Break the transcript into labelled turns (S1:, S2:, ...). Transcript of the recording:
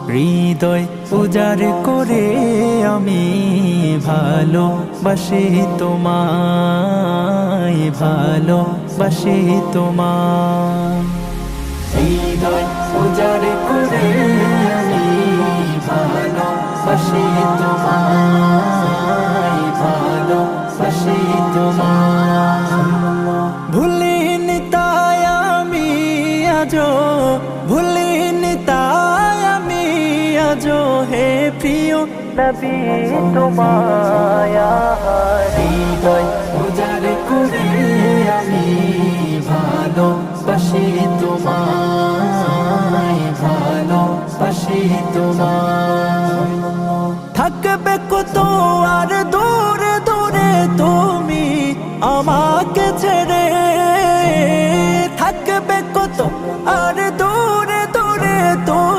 S1: হৃদয় উজাড় করে আমি ভালোবাসি তোমায়, ভালোবাসি তোমায়। হৃদয় উজাড় করে আমি ভালোবাসি তোমায়, ভালোবাসি তোমায়। ভুলিনি তাই আমি আজো, ভুলিনি তাই আমি আজো হে প্রিয় নবী তোমায়। হৃদয় উজাড় করে আমি ভালোবাসি তোমায়, ভালোবাসি তোমায়। থাকবে কত আর